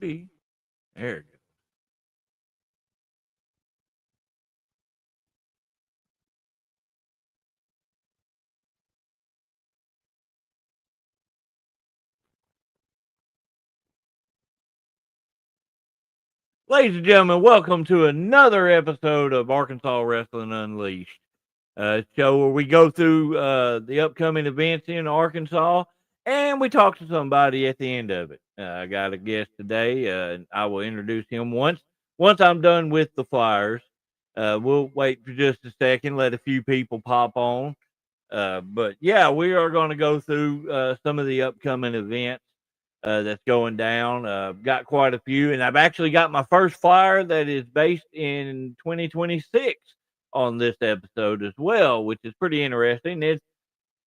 Be arrogant. Ladies and gentlemen, welcome to another episode of Arkansas Wrestling Unleashed, a show where we go through the upcoming events in Arkansas and we talk to somebody at the end of it. I got a guest today, and I will introduce him once I'm done with the flyers. We'll wait for just a second, let a few people pop on. But yeah, we are going to go through some of the upcoming events that's going down. Got quite a few, and I've actually got my first flyer that is based in 2026 on this episode as well, which is pretty interesting.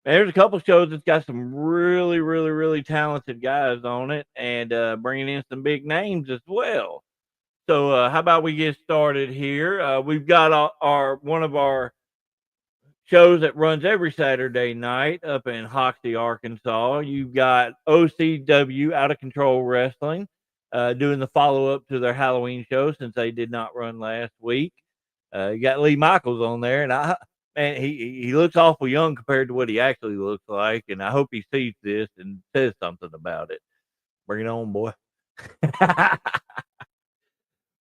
There's a couple shows that's got some really, really, really talented guys on it, and bringing in some big names as well. So, how about we get started here? We've got our one of our shows that runs every Saturday night up in Hoxie, Arkansas. You've got OCW, Out of Control Wrestling, doing the follow up to their Halloween show since they did not run last week. You got Lee Michaels on there, and man, he looks awful young compared to what he actually looks like, and I hope he sees this and says something about it. Bring it on, boy.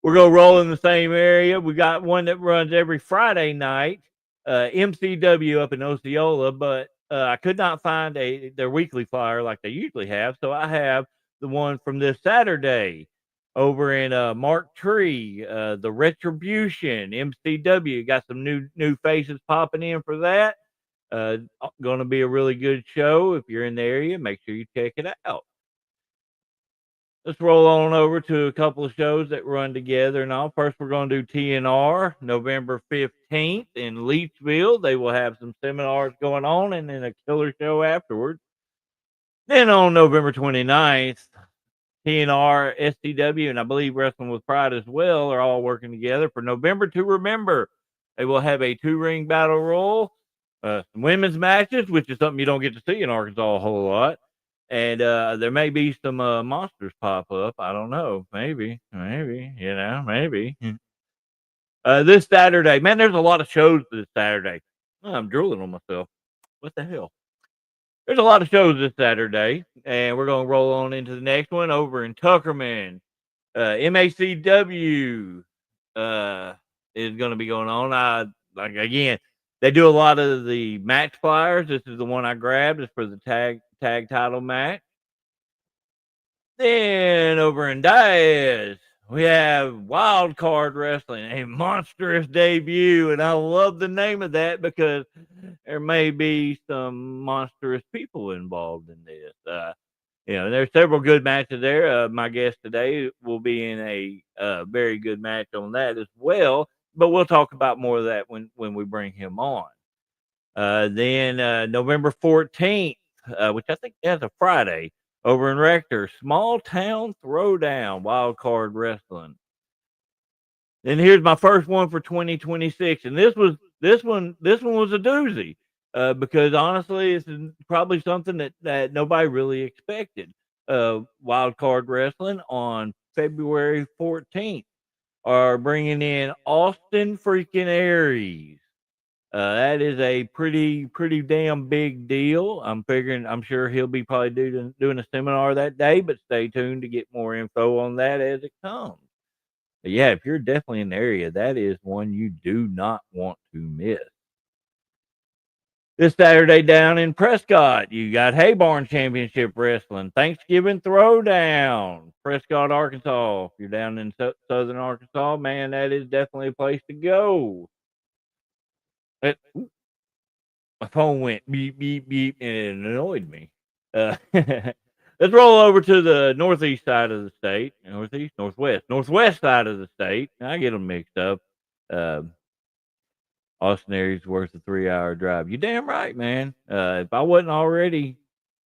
We're gonna roll in the same area. We got one that runs every Friday night, MCW up in Osceola, but I could not find their weekly flyer like they usually have, so I have the one from this Saturday over in Mark Tree, the Retribution MCW. Got some new faces popping in for that. Going to be a really good show. If you're in the area, make sure you check it out. Let's roll on over to a couple of shows that run together. Now, first we're going to do TNR November 15th in Leachville. They will have some seminars going on and then a killer show afterwards. Then on November 29th, TNR, SCW, and I believe Wrestling with Pride as well are all working together for November to Remember. They will have a 2-ring battle royal, some women's matches, which is something you don't get to see in Arkansas a whole lot. And there may be some monsters pop up. I don't know. Maybe, maybe. This Saturday, man, there's a lot of shows this Saturday. Oh, I'm drooling on myself. What the hell? There's a lot of shows this Saturday, and we're going to roll on into the next one over in Tuckerman. MACW is going to be going on. Like again, they do a lot of the match flyers. This is the one I grabbed. It's for the tag title match. Then over in Diaz, we have Wild Card Wrestling, a monstrous debut, and I love the name of that because there may be some monstrous people involved in this. There's several good matches there. My guest today will be in a very good match on that as well, but we'll talk about more of that when we bring him on. Then November 14th, which I think that's a Friday, over in Rector, Small Town Throwdown, Wild Card Wrestling. Then here's my first one for 2026, and this one was a doozy because honestly, this is probably something that nobody really expected. Wild Card Wrestling on February 14th are bringing in Austin freaking Aries. That is a pretty damn big deal. I'm sure he'll be probably doing a seminar that day, but stay tuned to get more info on that as it comes. But yeah, if you're definitely in the area, that is one you do not want to miss. This Saturday down in Prescott, you got Haybarn Championship Wrestling, Thanksgiving Throwdown, Prescott, Arkansas. If you're down in southern Arkansas, man, that is definitely a place to go. My phone went beep, beep, beep, and it annoyed me. Let's roll over to the northeast side of the state. Northeast, northwest side of the state. I get them mixed up. Uh, Austin Aries worth a 3-hour drive. You damn right, man. If I wasn't already,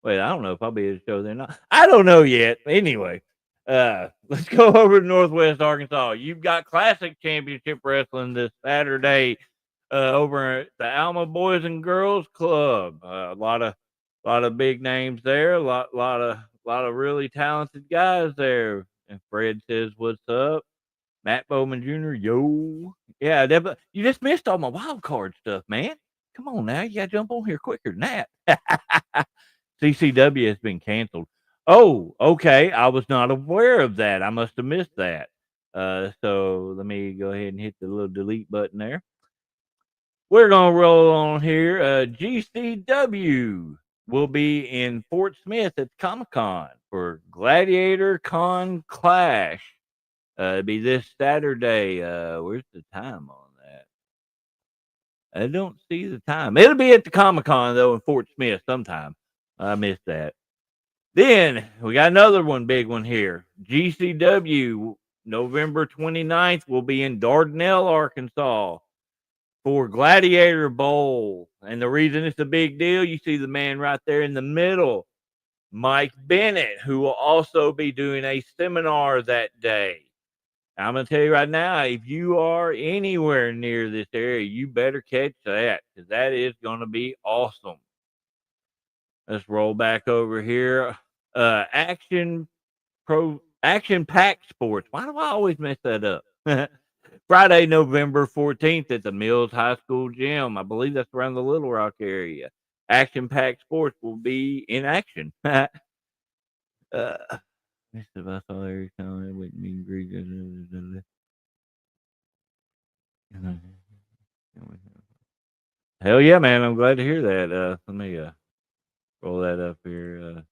wait, I don't know if I'll be able to show there or not. I don't know yet. Anyway, let's go over to Northwest Arkansas. You've got Classic Championship Wrestling this Saturday over at the Alma Boys and Girls Club. A lot of big names there. A lot of really talented guys there. And Fred says, "What's up?" Matt Bowman Jr. Yo, yeah, you just missed all my wild card stuff, man. Come on now, you gotta jump on here quicker than that. CCW has been canceled. Oh, okay. I was not aware of that. I must have missed that. So let me go ahead and hit the little delete button there. We're gonna roll on here. GCW will be in Fort Smith at Comic Con for Gladiator Con Clash. It'll be this Saturday. Where's the time on that? I don't see the time. It'll be at the Comic Con though in Fort Smith sometime. I missed that. Then we got another one, big one here. GCW November 29th will be in Dardanelle, Arkansas for Gladiator Bowl. And the reason it's a big deal, you see the man right there in the middle, Mike Bennett, who will also be doing a seminar that day. I'm going to tell you right now, if you are anywhere near this area, you better catch that because that is going to be awesome. Let's roll back over here. Action Pack Sports. Why do I always mess that up? Friday, November 14th at the Mills High School Gym. I believe that's around the Little Rock area. Action Pack Sports will be in action. Mr. Buffalo every time it wouldn't mean Greek. Hell yeah, man. I'm glad to hear that. Let me roll that up here.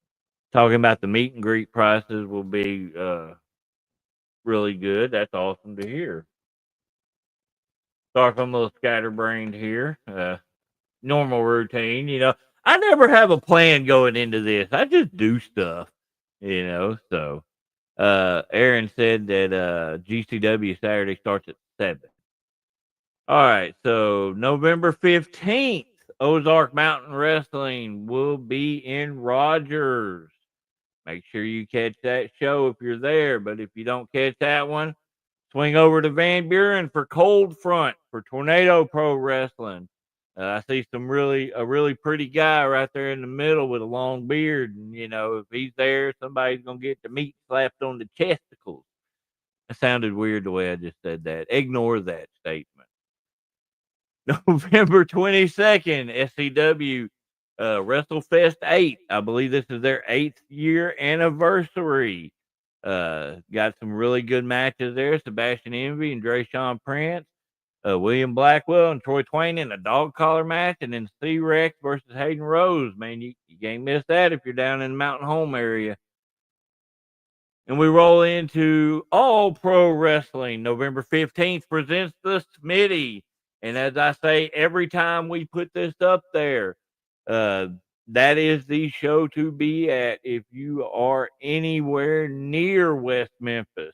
Talking about the meet and greet prices will be really good. That's awesome to hear. Sorry if I'm a little scatterbrained here. Normal routine, I never have a plan going into this. I just do stuff, So Aaron said that GCW Saturday starts at 7. All right, so November 15th, Ozark Mountain Wrestling will be in Rogers. Make sure you catch that show if you're there. But if you don't catch that one, swing over to Van Buren for Cold Front for Tornado Pro Wrestling. I see a really pretty guy right there in the middle with a long beard. And, if he's there, somebody's going to get the meat slapped on the chesticles. That sounded weird the way I just said that. Ignore that statement. November 22nd, SCW WrestleFest 8. I believe this is their 8th year anniversary. Got some really good matches there. Sebastian Envy and Drayshawn Prince. William Blackwell and Troy Twain in a dog collar match. And then C-Rex versus Hayden Rose. Man, you can't miss that if you're down in the Mountain Home area. And we roll into All Pro Wrestling. November 15th presents the Smitty. And as I say, every time we put this up there, that is the show to be at if you are anywhere near West Memphis.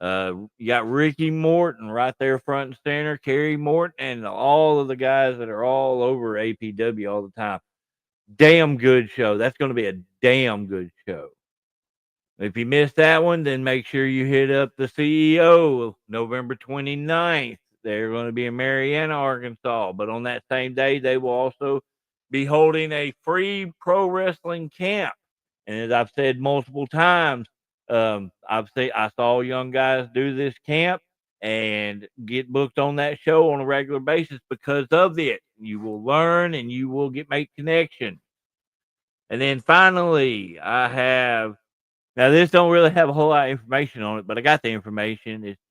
You got Ricky Morton right there front and center, Kerry Morton, and all of the guys that are all over APW all the time. Damn good show. That's going to be a damn good show. If you missed that one, then make sure you hit up the CEO November 29th. They're going to be in Marianna, Arkansas. But on that same day, they will also be holding a free pro wrestling camp. And as I've said multiple times, I saw young guys do this camp and get booked on that show on a regular basis because of it. You will learn and you will make connections. And then finally, I have, now this don't really have a whole lot of information on it, but I got the information. It's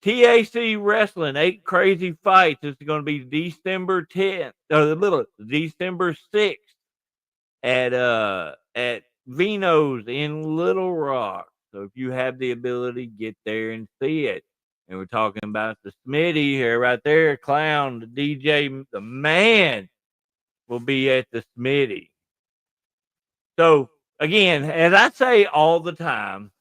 TAC Wrestling, 8 Crazy Fights. This is going to be December 10th, or December 6th at Vino's in Little Rock. So if you have the ability, get there and see it. And we're talking about the Smitty here, right there, Clown, the DJ, the man will be at the Smitty. So again, as I say all the time,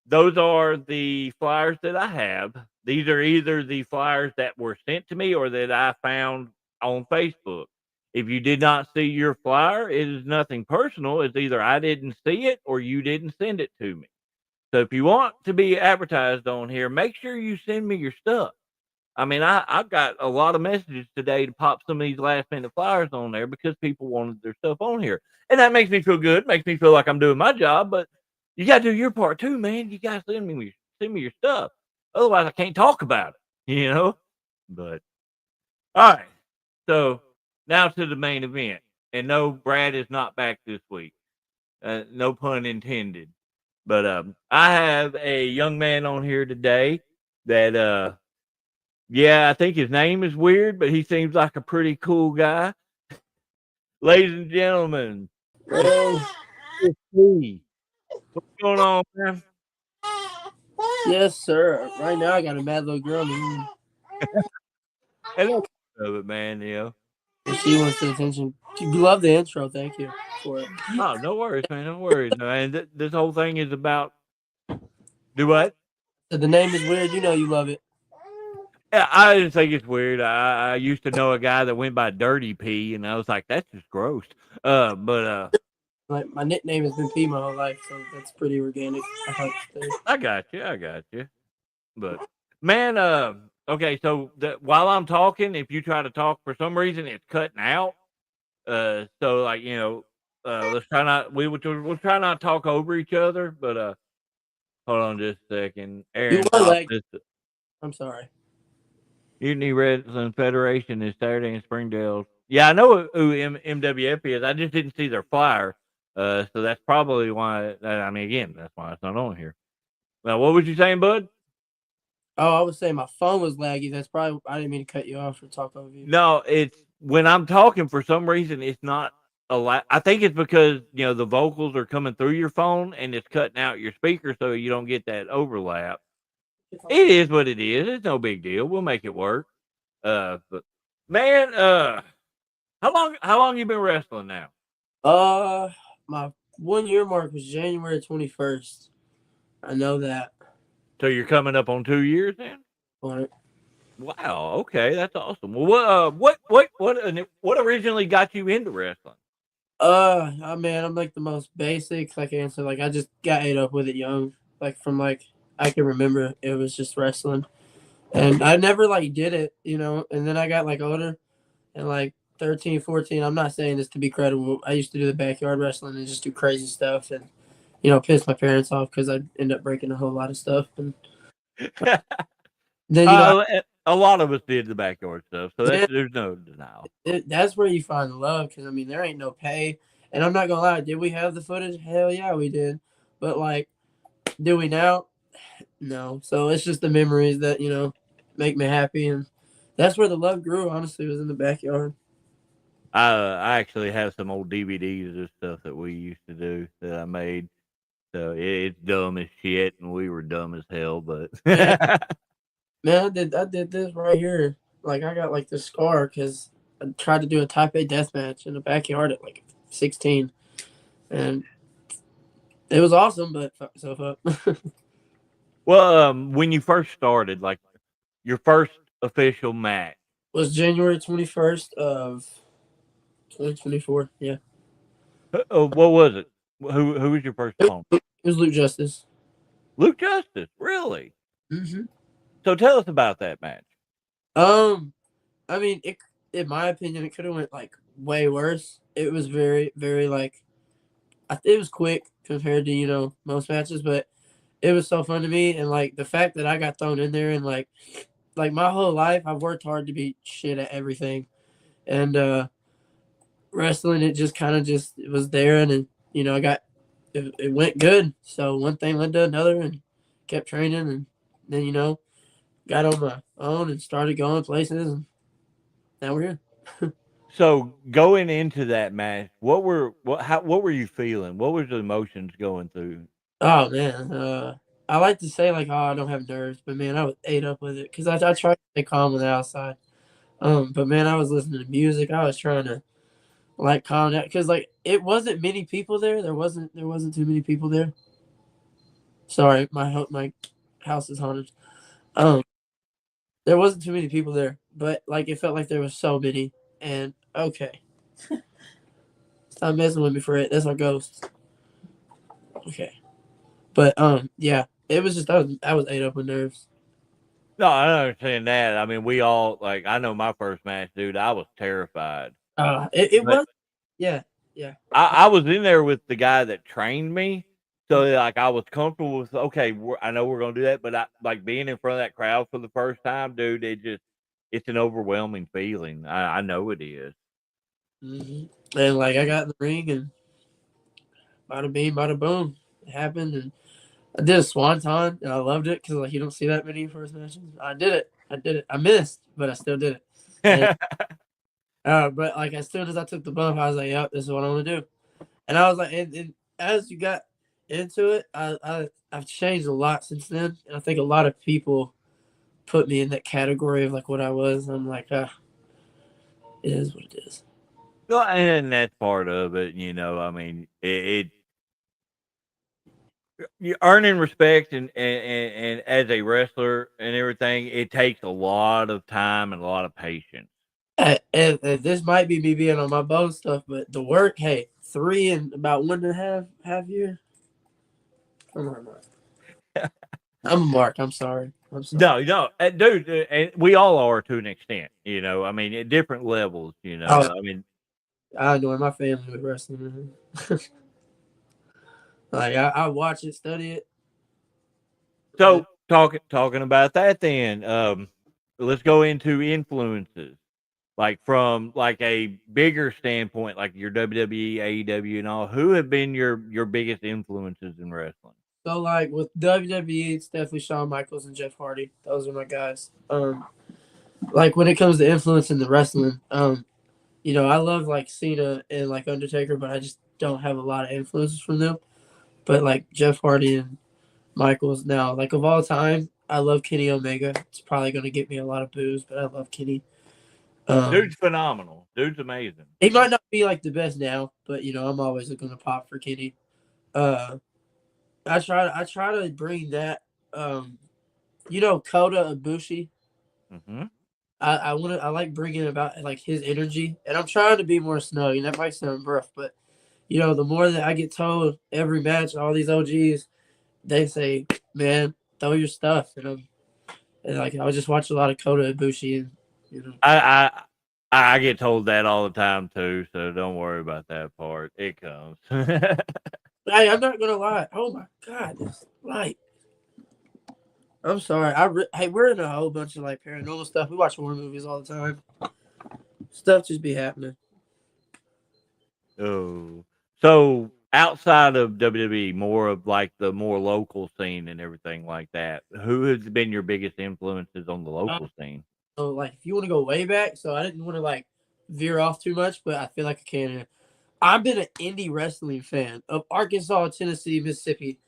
those are the flyers that I have. These are either the flyers that were sent to me or that I found on Facebook. If you did not see your flyer, it is nothing personal. It's either I didn't see it or you didn't send it to me. So if you want to be advertised on here, make sure you send me your stuff. I mean, I've got a lot of messages today to pop some of these last minute flyers on there because people wanted their stuff on here. And that makes me feel good, makes me feel like I'm doing my job. But You got to do your part too, man. You got to send me your stuff. Otherwise, I can't talk about it. You know. But all right. So now to the main event. And no, Brad is not back this week. No pun intended. But I have a young man on here today that yeah, I think his name is weird, but he seems like a pretty cool guy. Ladies and gentlemen, it's me. What's going on, man? Yes, sir. Right now, I got a mad little girl. And that's part of it, man. You know. And she wants the attention. You love the intro. Thank you for it. Oh, no worries, man. No worries. And this whole thing is about do what? So the name is weird. You know you love it. Yeah, I didn't think it's weird. I used to know a guy that went by Dirty P, and I was like, that's just gross. But Like my nickname has been P my whole life, so that's pretty organic. I got you. But man, okay. So while I'm talking, if you try to talk for some reason, it's cutting out. So like let's try not we'll try not to talk over each other. But hold on just a second. You Aaron, were stop like, this. I'm sorry. Mutiny Wrestling Federation is Saturday in Springdale. Yeah, I know who MWF is. I just didn't see their flyer. So that's probably why. I mean, again, that's why it's not on here. Now, what was you saying, bud? Oh, I was saying my phone was laggy. That's probably I didn't mean to cut you off or talk over you. No, it's when I'm talking for some reason it's not a lot. I think it's because the vocals are coming through your phone and it's cutting out your speaker, so you don't get that overlap. It is what it is. It's no big deal. We'll make it work. But man, how long you been wrestling now? My 1 year mark was January 21st. I know that. So you're coming up on 2 years then? But Wow. Okay, that's awesome. Well, what originally got you into wrestling? man, I'm like the most basic like answer. Like I just got ate up with it young. Like from like I can remember it was just wrestling. And I never like did it, and then I got like older and like 13, 14. I'm not saying this to be credible. I used to do the backyard wrestling and just do crazy stuff and piss my parents off because I'd end up breaking a whole lot of stuff. And then a lot of us did the backyard stuff, so yeah, there's no denial. that's where you find the love because I mean there ain't no pay. And I'm not gonna lie, did we have the footage? Hell yeah, we did. But like, do we now? No. So it's just the memories that make me happy, and that's where the love grew. Honestly, was in the backyard. I actually have some old DVDs of stuff that we used to do that I made. So it's dumb as shit, and we were dumb as hell. But Man, I did this right here. Like I got like this scar because I tried to do a Type A death match in the backyard at like 16, and it was awesome, but fuck myself up. well, when you first started, like your first official match Was January 21st of 2024. Yeah, what was it? Who was your first opponent? it was Luke Justice. Luke Justice, really? Mm-hmm. So tell us about that match. I mean, in my opinion, it could have went like way worse. It was very, very like, it was quick compared to most matches, but it was so fun to me, and like the fact that I got thrown in there and like my whole life I've worked hard to be shit at everything, and wrestling it just kind of just it was there, and then, I got it went good. So one thing led to another, and kept training, and then got on my own and started going places, and now we're here. So going into that match, what were you feeling? What was the emotions going through? Oh man, I like to say like, oh, I don't have nerves, but man, I was ate up with it because I tried to stay calm on the outside. But man, I was listening to music. I was trying to like calm down because like it wasn't many people there. There wasn't too many people there. Sorry, my house is haunted. Um, there wasn't too many people there, but like it felt like there was so many. And okay, stop messing with me, Fred. That's our ghost. Okay. But yeah, it was just I was ate up with nerves. No, I understand that. I mean, we all like. I know my first match, dude. I was terrified. It But was yeah. I was in there with the guy that trained me, So like I was comfortable with okay, I know we're gonna do that, but I like being in front of that crowd for the first time, dude. It's an overwhelming feeling. I know it is. And like I got in the ring and bada bing, bada boom, it happened. And I did a swanton and I loved it because like you don't see that many first matches. I did it. I missed, but I still did it. And, but like as soon as I took the bump, I was like, "Yep, this is what I'm gonna do." And I was like, and as you got into it, I've changed a lot since then, and I think a lot of people put me in that category of like what I was. I'm like, it is what it is. Well, and that's part of it, you know. I mean, you earning respect and as a wrestler and everything, it takes a lot of time and a lot of patience. And this might be me being on my bone stuff, but the work, hey, 3 and about 1.5 years. I'm a mark. I'm sorry. No, dude, and we all are to an extent, you know. I mean, at different levels, you know. Oh, I mean, I annoy my family with wrestling. Like I watch it, study it. so talking about that, then let's go into influences, like from like a bigger standpoint, like your WWE, AEW, and all. Who have been your biggest influences in wrestling? So like with WWE, it's definitely Shawn Michaels and Jeff Hardy. Those are my guys. Like when it comes to influence in the wrestling, you know, I love like Cena and like Undertaker, but I just don't have a lot of influences from them. But like Jeff Hardy and Michaels now, like of all time, I love Kenny Omega. It's probably gonna get me a lot of boos, but I love Kenny. Dude's phenomenal. Dude's amazing. He might not be like the best now, but you know, I'm always gonna pop for Kenny. Uh, I try to bring that. You know, Kota Ibushi. Mm-hmm. I like bringing about like his energy, and I'm trying to be more snug. And that might sound rough, but you know, the more that I get told every match, all these OGs, they say, "Man, throw your stuff," and like I just watch a lot of Kota Ibushi, and you know, I get told that all the time too, so don't worry about that part. It comes. hey, I'm not gonna lie. Oh my god, this light. I'm sorry. Hey, we're in a whole bunch of like paranormal stuff. We watch horror movies all the time. Stuff just be happening. Oh, so outside of WWE, more of like the more local scene and everything like that. Who has been your biggest influences on the local scene? So like, if you want to go way back, so I didn't want to like veer off too much, but I feel like I can. I've been an indie wrestling fan of Arkansas, Tennessee, Mississippi,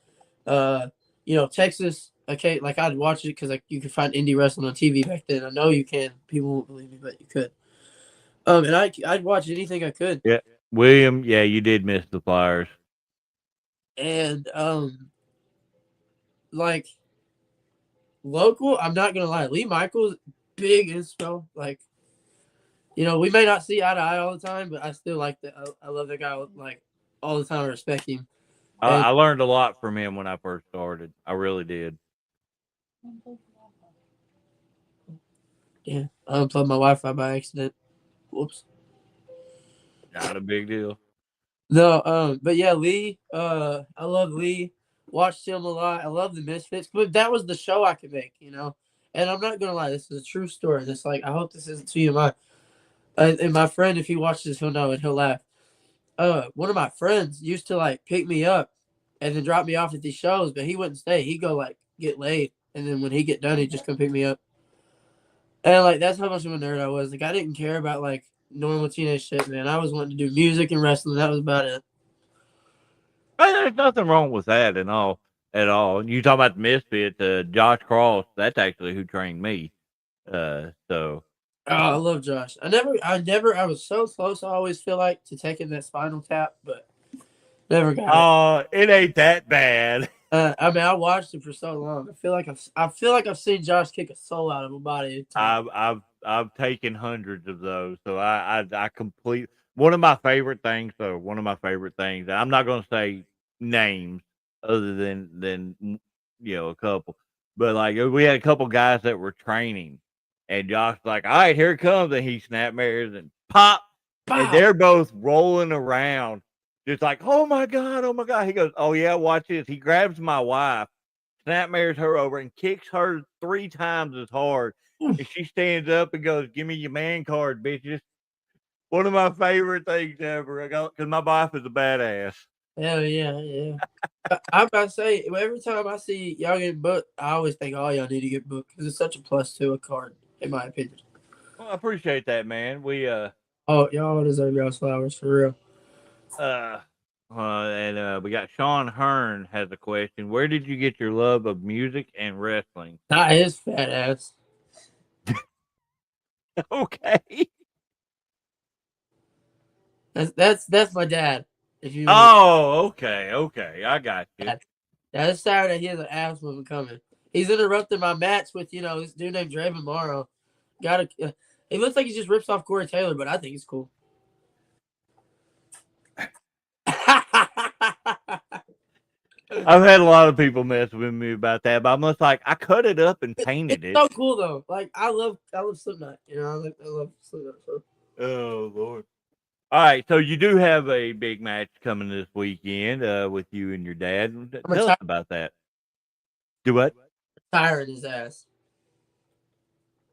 you know, Texas. Okay, like I'd watch it because like you could find indie wrestling on TV back then. I know you can. People won't believe me, but you could. And I'd watch anything I could. Yeah, William. Yeah, you did miss the Flyers. And like local, I'm not gonna lie, Lee Michaels, big inspo. Like, you know, we may not see eye to eye all the time, but I still like that. I love that guy. Like all the time, I respect him. And I learned a lot from him when I first started. I really did. yeah, I unplugged my Wi-Fi by accident. Whoops. Not a big deal. No, but yeah, Lee. I love Lee. Watched him a lot. I love the Misfits, but that was the show I could make, you know. And I'm not gonna lie, this is a true story. This like I hope this isn't TMI. And my friend, if he watches this, he'll know and he'll laugh. One of my friends used to like pick me up and then drop me off at these shows, but he wouldn't stay. He'd go like get laid, and then when he get done, he'd just come pick me up. And like that's how much of a nerd I was. Like I didn't care about like normal teenage shit, man. I was wanting to do music and wrestling. That was about it. There's nothing wrong with that at all. At all. You talk about the Misfits, Josh Cross. That's actually who trained me. So Oh, I love Josh. I was so close. I always feel like to taking that Spinal Tap, but never got it. it ain't that bad. I mean, I watched it for so long. I feel like I've seen Josh kick a soul out of a body. I've taken hundreds of those, so I complete one of my favorite things. So one of my favorite things. I'm not going to say names other than you know a couple, but like we had a couple guys that were training, and Josh's like, "All right, here it comes," and he snap mirrors and pop, and Pow! they're both rolling around, Just like, oh my god, oh my god. He goes, oh yeah, watch this. He grabs my wife, snapmares her over, and kicks her 3 times as hard. And she stands up and goes, "Give me your man card, bitches." One of my favorite things ever. Because my wife is a badass. Hell yeah. I'm about to say, every time I see y'all get booked, I always think, oh, y'all need to get booked because it's such a plus to a card, in my opinion. Well, I appreciate that, man. We Oh, y'all deserve y'all's flowers for real. and we got Sean Hearn has a question. Where did you get your love of music and wrestling? Not his fat ass. Okay. That's my dad. If you Okay. I got you. Yeah, this Saturday he has an ass movement coming. He's interrupted my match with this dude named Draven Morrow. He looks like he just rips off Corey Taylor, but I think he's cool. I've had a lot of people mess with me about that, but I'm just like, I cut it up and painted it. It's so cool though. Like I love Slipknot. I love Slipknot. So. Oh Lord. All right, so you do have a big match coming this weekend with you and your dad. Tell us about that. Do what? Tiring his ass.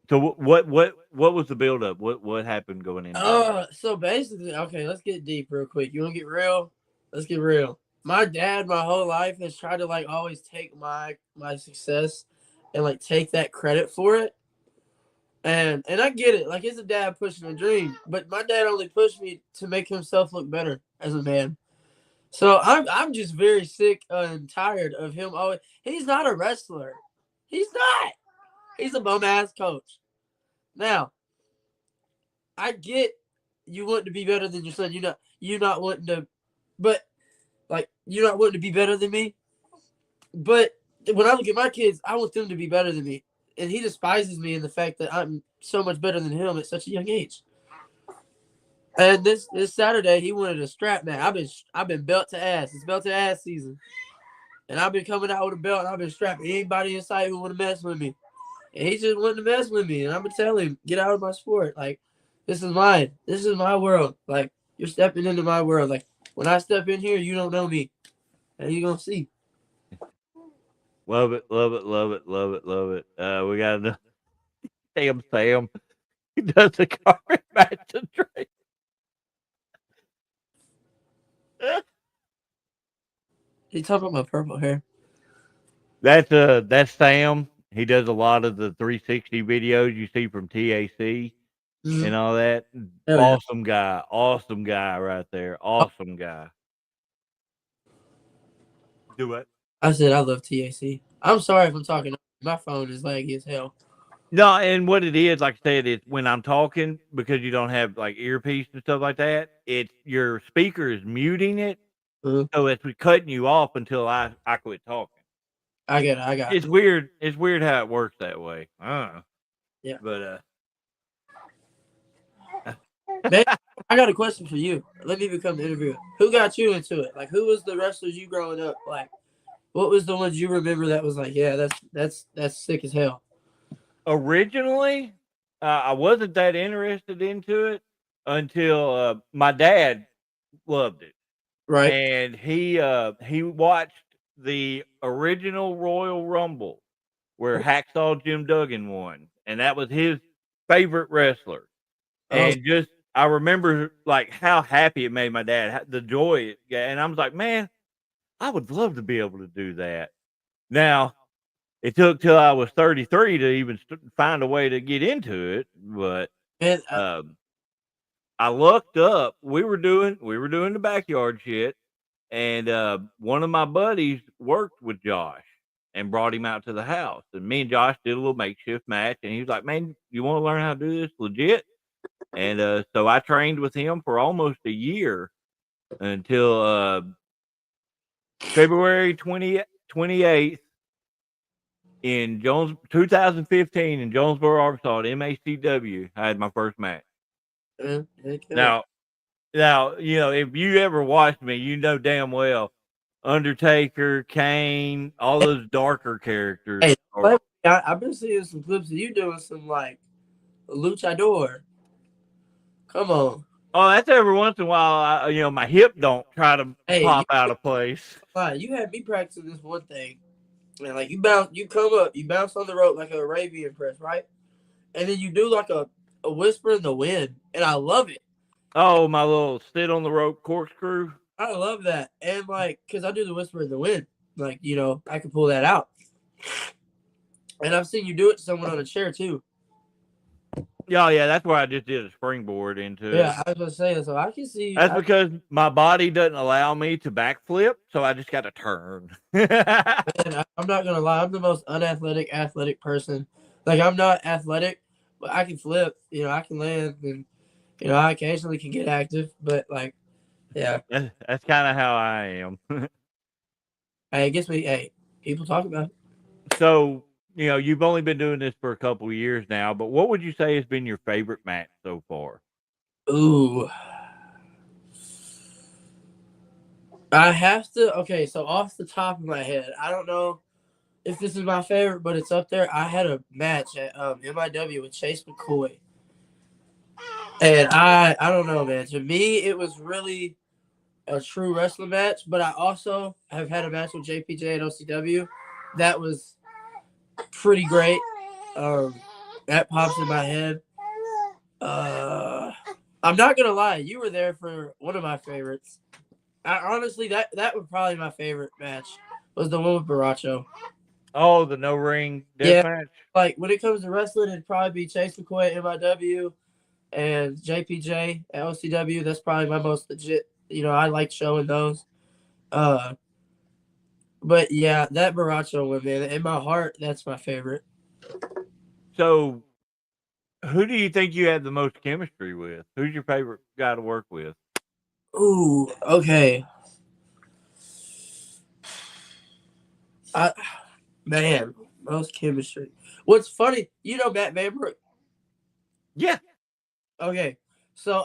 So what was the build up? What happened going in? So basically, okay, let's get deep real quick. You want to get real? Let's get real. My dad, my whole life, has tried to like always take my success and like take that credit for it. And I get it. Like it's a dad pushing a dream, but my dad only pushed me to make himself look better as a man. So I'm just very sick and tired of him. Always, he's not a wrestler. He's not. He's a bum ass coach. Now, I get you want to be better than your son. You're not wanting to, but like you're not wanting to be better than me. But when I look at my kids, I want them to be better than me. And he despises me in the fact that I'm so much better than him at such a young age. And this Saturday he wanted a strap match. I've been belt to ass. It's belt to ass season. And I've been coming out with a belt and I've been strapping anybody in sight who want to mess with me. And he just wanted to mess with me. And I'm gonna tell him, get out of my sport. Like, this is mine. This is my world. Like, you're stepping into my world. Like, when I step in here, you don't know me. And you're gonna see. Love it. We got another Sam. He does the carpet match to Drake. He talking about my purple hair. That's Sam. He does a lot of the 360 videos you see from TAC and all that. Awesome guy right there. Awesome guy. Do what? I said I love TAC. I'm sorry if I'm talking. My phone is laggy as hell. No, and what it is, like I said, is when I'm talking, because you don't have like earpiece and stuff like that, it's your speaker is muting it, so it's cutting you off until I quit talking. I got it. It's weird. It's weird how it works that way. Yeah. But I got a question for you. Let me become the interviewer. Who got you into it? Like, who was the wrestlers you growing up? Like, what was the ones you remember that was like, yeah, that's sick as hell? Originally, I wasn't that interested into it until my dad loved it, right? And he watched the original Royal Rumble where Hacksaw Jim Duggan won, and that was his favorite wrestler. And just I remember like how happy it made my dad, the joy it got, and I was like, man, I would love to be able to do that. Now, it took till I was 33 to even find a way to get into it, but I looked up. We were doing the backyard shit, and one of my buddies worked with Josh and brought him out to the house. And me and Josh did a little makeshift match, and he was like, "Man, you want to learn how to do this legit?" And so I trained with him for almost a year until February 28th in 2015 in Jonesboro, Arkansas at MACW. I had my first match. Now, you know, if you ever watched me, you know damn well Undertaker, Kane, all those darker characters. Hey, I've been seeing some clips of you doing some like luchador. Come on. Oh, that's every once in a while. My hip don't try to Hey, pop out of place. you had me practicing this one thing, and like you bounce, you come up, you bounce on the rope like an Arabian press, right? And then you do like a whisper in the wind, and I love it. Oh, my little sit on the rope corkscrew. I love that, and like, cause I do the whisper in the wind, like I can pull that out, and I've seen you do it to someone on a chair too. Yeah, that's where I just did a springboard into it. Yeah, I was gonna say, so I can see. That's because my body doesn't allow me to backflip, so I just got to turn. Man, I'm not gonna lie, I'm the most athletic person. Like I'm not athletic, but I can flip. I can land, and I occasionally can get active. But like, yeah, That's kind of how I am. hey, it gets me. Hey, people talk about it. So, you've only been doing this for a couple of years now, but what would you say has been your favorite match so far? Ooh, I have to. Okay, so off the top of my head, I don't know if this is my favorite, but it's up there. I had a match at MIW with Chase McCoy, and I don't know, man. To me, it was really a true wrestling match. But I also have had a match with JPJ at OCW that was pretty great. That pops in my head. I'm not gonna lie, you were there for one of my favorites. Honestly, that was probably my favorite match. Was the one with Baracho. Oh, the no ring death Yeah, match. like when it comes to wrestling, it'd probably be Chase McCoy at MIW and JPJ at OCW. That's probably my most legit. I like showing those. But yeah, that Baracho one, man, in my heart, that's my favorite. So, who do you think you had the most chemistry with? Who's your favorite guy to work with? Ooh, okay. Man, most chemistry. What's funny, Matt Vanbrook? Yeah. Okay, so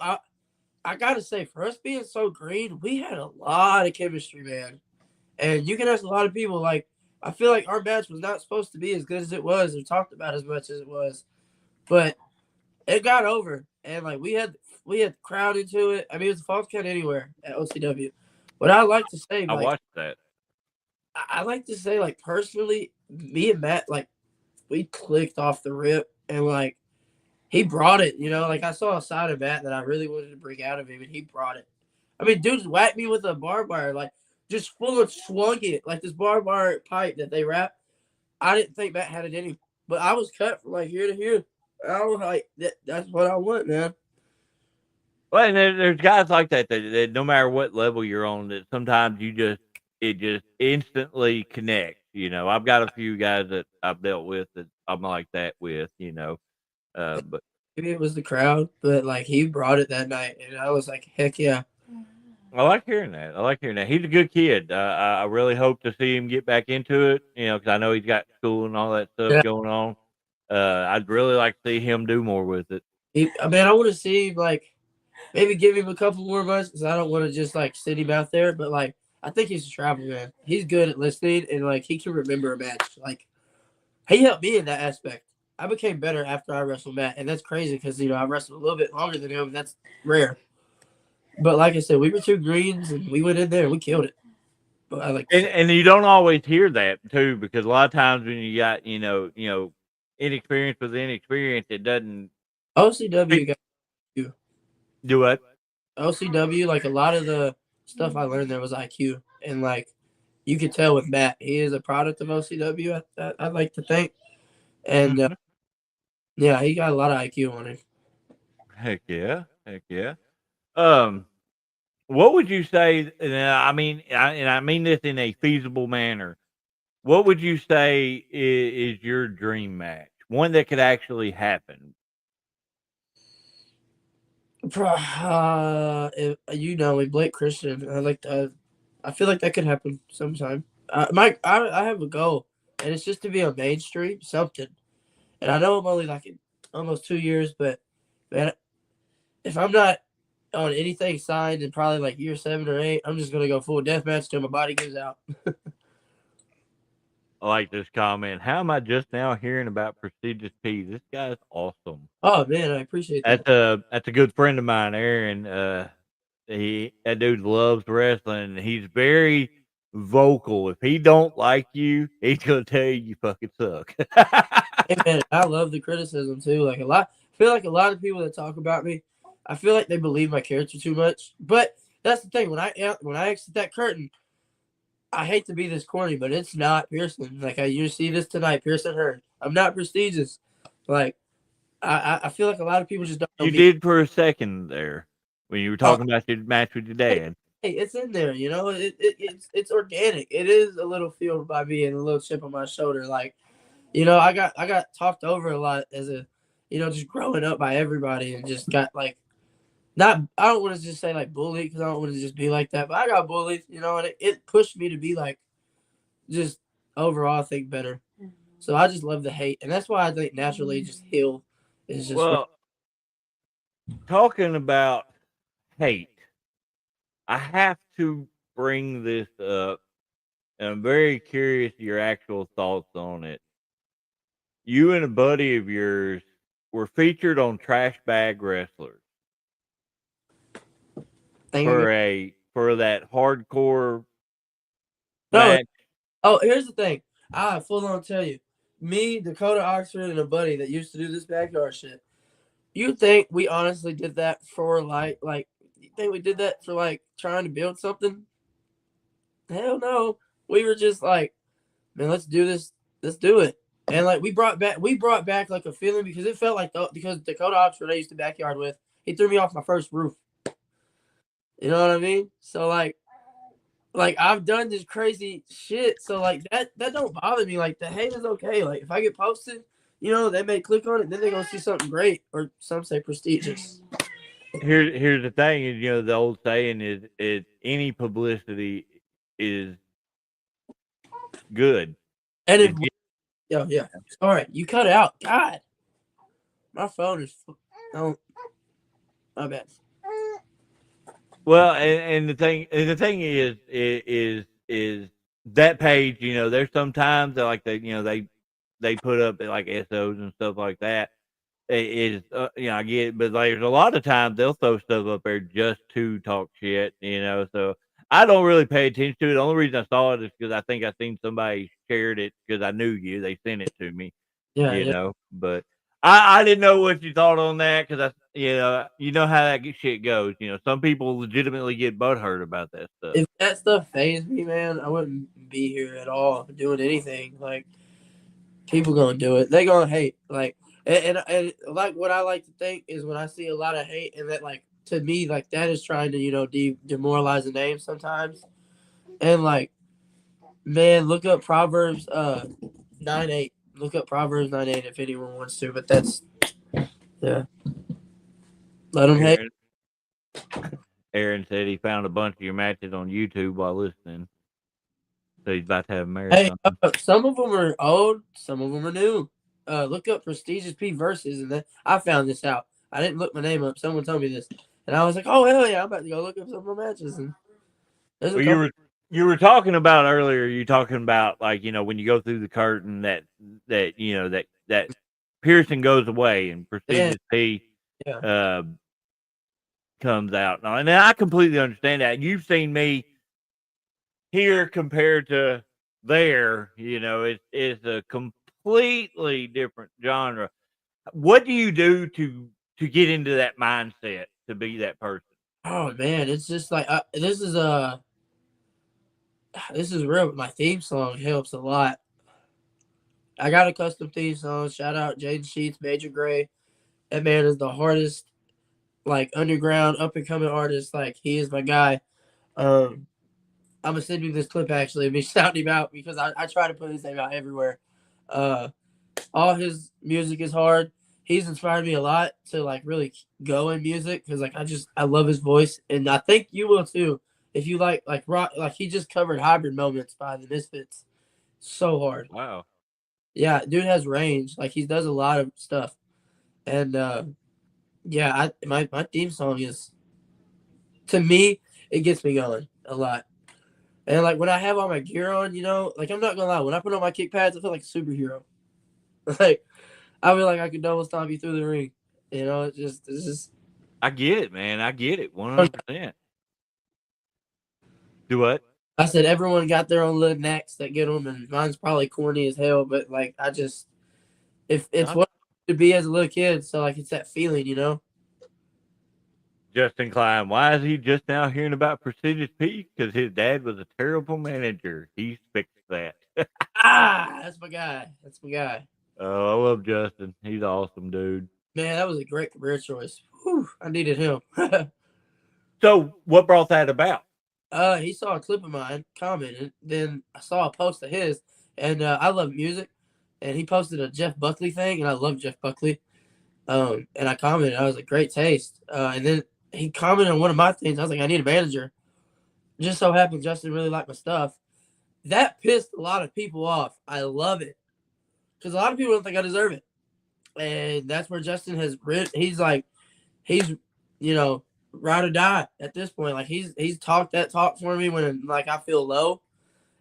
I gotta say, for us being so green, we had a lot of chemistry, man. And you can ask a lot of people. Like, I feel like our match was not supposed to be as good as it was, or talked about as much as it was, but it got over. And like we had the crowd into it. I mean, it was a false count anywhere at OCW. But I like to say, I like, watched that. I like to say, like, personally, me and Matt, like, we clicked off the rip, and like he brought it. Like I saw a side of Matt that I really wanted to bring out of him, and he brought it. I mean, dude whacked me with a barbed wire, like just full of swung it, like this barbed wire pipe that they wrap. I didn't think Matt had it in him, but I was cut from like here to here. I was like, that's what I want, man. Well, and there's guys like that no matter what level you're on, that sometimes it just instantly connects. I've got a few guys that I've dealt with that I'm like that with. But Maybe it was the crowd, but like he brought it that night, and I was like, heck yeah. I like hearing that. He's a good kid. I really hope to see him get back into it. Because I know he's got school and all that stuff Yeah. going on. I'd really like to see him do more with it. Man, I want to see him, like, maybe give him a couple more months, because I don't want to just like sit him out there. But like, I think he's a travel man. He's good at listening, and like he can remember a match. Like, he helped me in that aspect. I became better after I wrestled Matt, and that's crazy because I wrestled a little bit longer than him, and that's rare. But like I said, we were two greens, and we went in there and we killed it. But I like, and you don't always hear that too, because a lot of times when you got inexperience with inexperience, it doesn't OCW got you. do what. OCW, like a lot of the stuff I learned there was IQ, and like you could tell with Matt, he is a product of OCW. I'd like to think, and yeah, he got a lot of IQ on him. Heck yeah. What would you say? And I mean this in a feasible manner. What would you say is your dream match? One that could actually happen. With Blake Christian, I feel like that could happen sometime. Mike, I have a goal, and it's just to be a mainstream something. And I know I'm only like in almost 2 years, but man, if I'm not on anything signed in probably like year 7 or 8, I'm just gonna go full deathmatch till my body gives out. I like this comment. How am I just now hearing about Prestigious P? This guy's awesome. Oh man, I appreciate that. That's a good friend of mine, Aaron. That dude loves wrestling. He's very vocal. If he don't like you, he's gonna tell you fucking suck. Hey man, I love the criticism too. Like I feel like a lot of people that talk about me, I feel like they believe my character too much. But that's the thing. When I exit that curtain, I hate to be this corny, but it's not Pearson. Like you see this tonight, Pearson Hearn. I'm not prestigious. Like I feel like a lot of people just don't know You me. did for a second there when you were Oh, talking about your match with your dad. hey, it's in there. You know, it's organic. It is a little fueled by me and a little chip on my shoulder. Like, you know, I got talked over a lot as a, you know, just growing up by everybody and just got like, not, I don't want to just say like bullied because I don't want to just be like that, but I got bullied, you know, and it pushed me to be like, just overall think better. So I just love the hate. And that's why I think naturally just heal is just, Well, talking about hate, I have to bring this up, and I'm very curious your actual thoughts on it. You and a buddy of yours were featured on Trash Bag Wrestlers think I get, for that hardcore no. match. Oh, here's the thing. I full on tell you, me, Dakota Oxford, and a buddy that used to do this backyard shit. You think we honestly did that for like you think we did that for like trying to build something? Hell no. We were just like, man, let's do this. Let's do it. And like we brought back like a feeling because it felt like because Dakota Oxford I used to backyard with, he threw me off my first roof. You know what I mean? So like I've done this crazy shit. So like that don't bother me. Like the hate is okay. Like if I get posted, you know, they may click on it, then they're gonna see something great, or some say prestigious. Here's the thing is, you know, the old saying is any publicity is good. And if It yeah. All right, you cut it out. God, my phone is don't. My bad. Well, and the thing is that page. You know, there's sometimes that like they put up like SOs and stuff like that. It is you know, I get it, but like, there's a lot of times they'll throw stuff up there just to talk shit. You know, so I don't really pay attention to it. The only reason I saw it is because I think I seen somebody shared it because I knew you. They sent it to me. Yeah, You yeah. know, but I didn't know what you thought on that because you know how that shit goes. You know, some people legitimately get butthurt about that stuff. If that stuff phased me, man, I wouldn't be here at all doing anything. Like people gonna do it. They gonna hate. Like and like what I like to think is when I see a lot of hate and that like to me like that is trying to demoralize the name sometimes. And like man, look up Proverbs 9:8. Look up Proverbs 9:8 if anyone wants to. But that's yeah. Let them hate. Aaron, Aaron said he found a bunch of your matches on YouTube while listening, so he's about to have a Hey, marathon. some of them are old, some of them are new. Look up Prestigious P versus, and then I found this out. I didn't look my name up. Someone told me this, and I was like, "Oh hell yeah!" I'm about to go look up some of my matches. And there's a Well, couple. you were talking about earlier. You talking about like when you go through the curtain that Pearson goes away and Yeah, Prestigious P yeah. uh, comes out. Now, and I completely understand that. You've seen me here compared to there. You know, it's a completely different genre. What do you do to get into that mindset to be that person? Oh man, it's just like this is real. But my theme song helps a lot. I got a custom theme song. Shout out Jaden Sheets, Major Gray. That man is the hardest, like underground up and coming artist. Like he is my guy. Um, I'm gonna send you this clip actually of me shouting him out because I try to put his name out everywhere. Uh, all his music is hard. He's inspired me a lot to like really go in music because like I love his voice and I think you will too if you like rock. Like he just covered Hybrid Moments by the Misfits. So hard. Wow. Yeah, dude has range. Like he does a lot of stuff. And yeah, my theme song is to me it gets me going a lot. And like when I have all my gear on, like I'm not gonna lie, when I put on my kick pads, I feel like a superhero. Like I feel like I could double stomp you through the ring. It's just. I get it, man. I get it 100%. Do what? I said everyone got their own little knacks that get them, and mine's probably corny as hell. But like if it's No, what I wanted to be as a little kid, so like it's that feeling. Justin Klein, why is he just now hearing about Prestigious Peak? Because his dad was a terrible manager. He's fixed that. That's my guy. That's my guy. Oh, I love Justin. He's awesome, dude. Man, that was a great career choice. Whew, I needed him. So, what brought that about? He saw a clip of mine, commented. Then I saw a post of his, and I love music. And he posted a Jeff Buckley thing, and I love Jeff Buckley. And I commented, I was like, great taste. And then he commented on one of my things. I was like, I need a manager. Just so happened Justin really liked my stuff. That pissed a lot of people off. I love it because a lot of people don't think I deserve it, and that's where Justin has. He's like, he's ride or die at this point. Like he's talked that talk for me when like I feel low,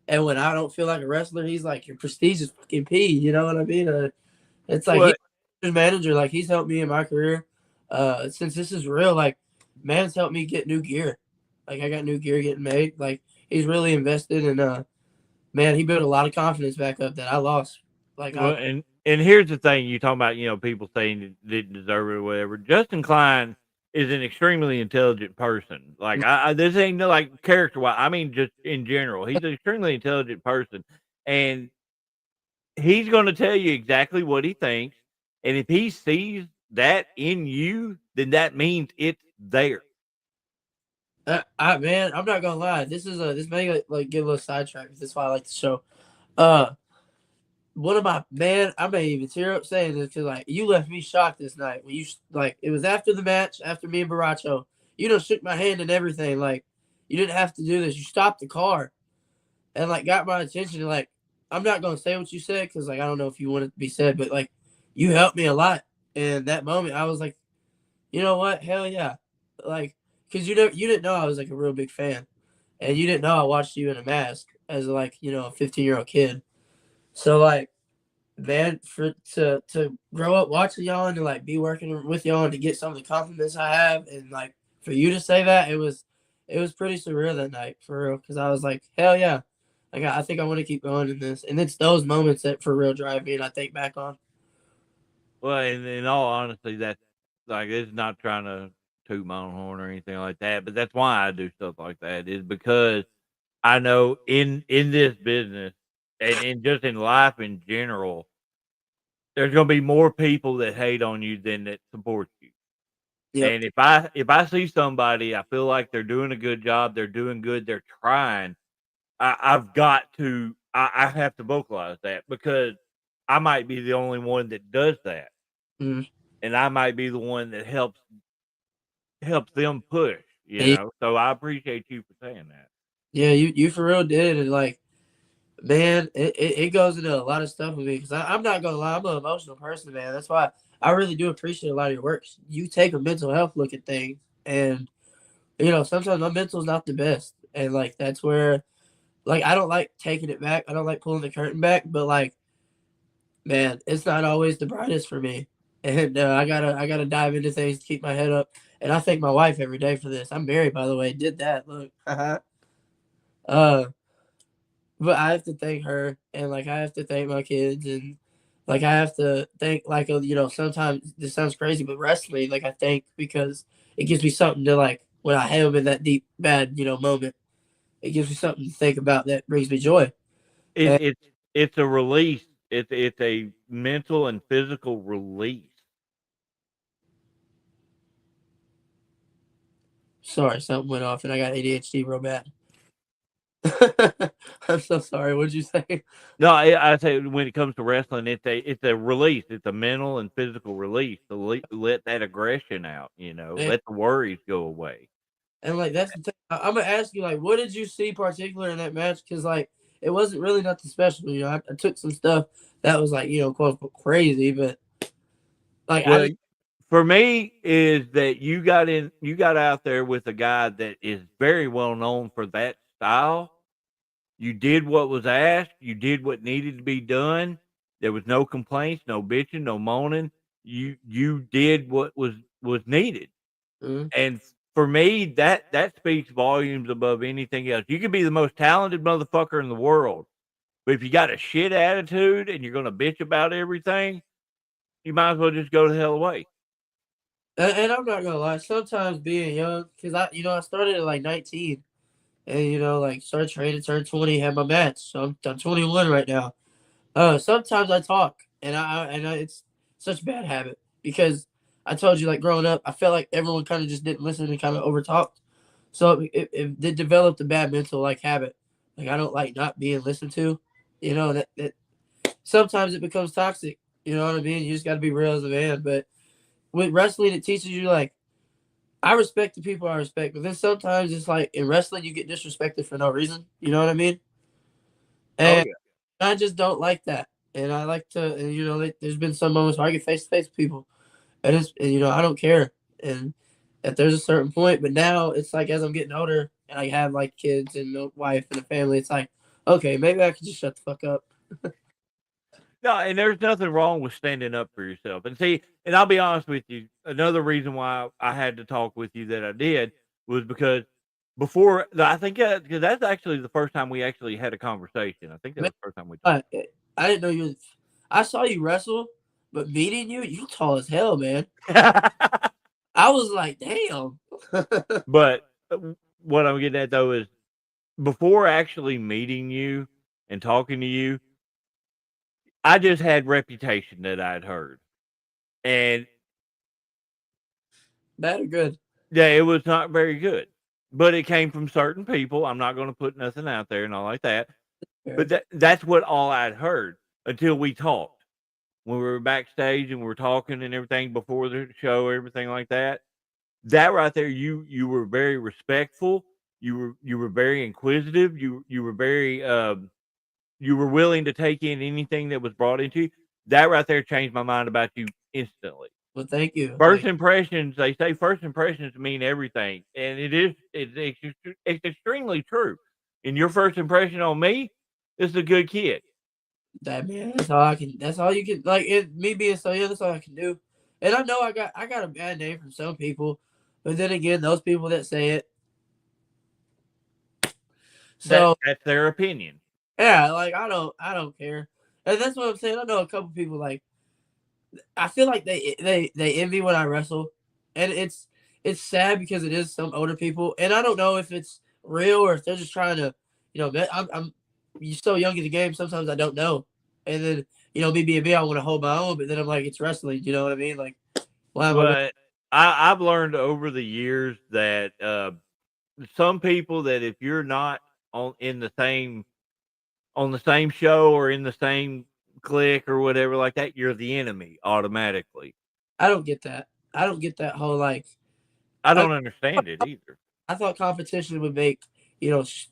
and when I don't feel like a wrestler, he's like your prestige is fucking P. You know what I mean? It's like What? he's manager. Like he's helped me in my career. Since this is real, like man's helped me get new gear. Like I got new gear getting made. Like he's really invested in. Man, he built a lot of confidence back up that I lost. Like Well, and here's the thing: you talking about people saying you didn't deserve it or whatever. Justin Klein is an extremely intelligent person. Like this ain't no, like character wise. I mean, just in general, he's an extremely intelligent person, and he's going to tell you exactly what he thinks. And if he sees that in you, then that means it's there. man, I'm not gonna lie. This may like get a little sidetracked. This is why I like the show. One of my man, I may even tear up saying this because like you left me shocked this night when you like it was after the match, after me and Baracho. You done shook my hand and everything. Like you didn't have to do this. You stopped the car and like got my attention. And, like I'm not gonna say what you said because like I don't know if you want it to be said, but like you helped me a lot. And that moment, I was like, you know what? Hell yeah! Like because you didn't know I was like a real big fan, and you didn't know I watched you in a mask as like a 15-year-old kid. So like, man, to grow up watching y'all and to like be working with y'all and to get some of the compliments I have and like for you to say that it was pretty surreal that night for real because I was like hell yeah, like I think I want to keep going in this and it's those moments that for real drive me and I think back on. Well, in all honesty, that's like it's not trying to toot my own horn or anything like that, but that's why I do stuff like that is because I know in this business and just in life in general, there's gonna be more people that hate on you than that support you. Yep. And if I see somebody, I feel like they're doing a good job, they're doing good, they're trying. I have to vocalize that because I might be the only one that does that, Mm-hmm. and I might be the one that helps them push. Yeah, So I appreciate you for saying that. yeah, you for real did and like man, it goes into a lot of stuff with me because I'm not gonna lie, I'm an emotional person, man. That's why I really do appreciate a lot of your work. You take a mental health look at things, and sometimes my mental's not the best, and like that's where, like, I don't like taking it back. I don't like pulling the curtain back, but like, man, it's not always the brightest for me, and I gotta dive into things to keep my head up. And I thank my wife every day for this. I'm married, by the way. Did that look? uh, But I have to thank her, and like I have to thank my kids, and like I have to thank like sometimes this sounds crazy, but wrestling like I think because it gives me something to like when I have in that deep bad moment, it gives me something to think about that brings me joy. It, And it's a release. It's a mental and physical release. sorry, something went off, and I got ADHD real bad. I'm so sorry. What'd you say? No, I say when it comes to wrestling, it's a release. It's a mental and physical release to let that aggression out. And, Let the worries go away. and like that's the thing. I'm gonna ask you like, what did you see particular in that match? Because like it wasn't really nothing special. I took some stuff that was like quote unquote crazy, but like I Well, just for me, is that you got out there with a guy that is very well known for that style, You did what was asked. You did what needed to be done. There was no complaints, no bitching, no moaning. You did what was needed. Mhm. And for me, that speaks volumes above anything else. You could be the most talented motherfucker in the world, but if you got a shit attitude and you're gonna bitch about everything, you might as well just go the hell away. And I'm not gonna lie, sometimes being young, because I started at like 19, and like started training, turned 20, had my match, so I'm 21 right now. Sometimes I talk, and it's such a bad habit because I told you, like growing up, I felt like everyone kind of just didn't listen and kind of over talked. So it developed a bad mental like habit. Like I don't like not being listened to. That sometimes it becomes toxic. You know what I mean? You just got to be real as a man. But with wrestling, it teaches you like I respect the people I respect, but then sometimes it's like in wrestling you get disrespected for no reason. You know what I mean? Oh And yeah. I just don't like that. And I like to, and there's been some moments where I get face to face with people, and I don't care. And if there's a certain point, but now it's like as I'm getting older and I have like kids and a wife and a family, it's like, okay, maybe I could just shut the fuck up. No, and there's nothing wrong with standing up for yourself. And see, and I'll be honest with you, another reason why I had to talk with you that I did was because I think because that's actually the first time we actually had a conversation. I think that Man, was the first time we talked. I didn't know you. I saw you wrestle, but meeting you, you tall as hell, man. I was like, damn. But what I'm getting at though is before actually meeting you and talking to you, I just had reputation that I'd heard. And Bad or good? yeah, it was not very good, but it came from certain people. I'm not gonna put nothing out there and all like that, Yeah. but that's what all I'd heard until we talked. When we were backstage and we were talking and everything before the show, everything like that. That right there, you were very respectful. You were very inquisitive. You were very you were willing to take in anything that was brought into you. That right there changed my mind about you instantly. Well, thank you. First Like, impressions, they say first impressions mean everything, and it's extremely true. And your first impression on me is a good kid. that man, that's all I can. That's all you can. Like me being so young, that's all I can do. And I know I got a bad name from some people, but then again, those people that say it. So That's their opinion. yeah, like I don't care, and that's what I'm saying. I know a couple people like I feel like they envy when I wrestle, and it's sad because it is some older people, and I don't know if it's real or if they're just trying to, I'm you're so young in the game. Sometimes I don't know, and then me being me, I want to hold my own, but then I'm like it's wrestling. You know what I mean? Like why am I? But I've learned over the years that some people that if you're not on the same show or in the same clique or whatever like that, you're the enemy automatically. I don't get that. I don't get that whole like. I I, don't understand it either. I thought competition would make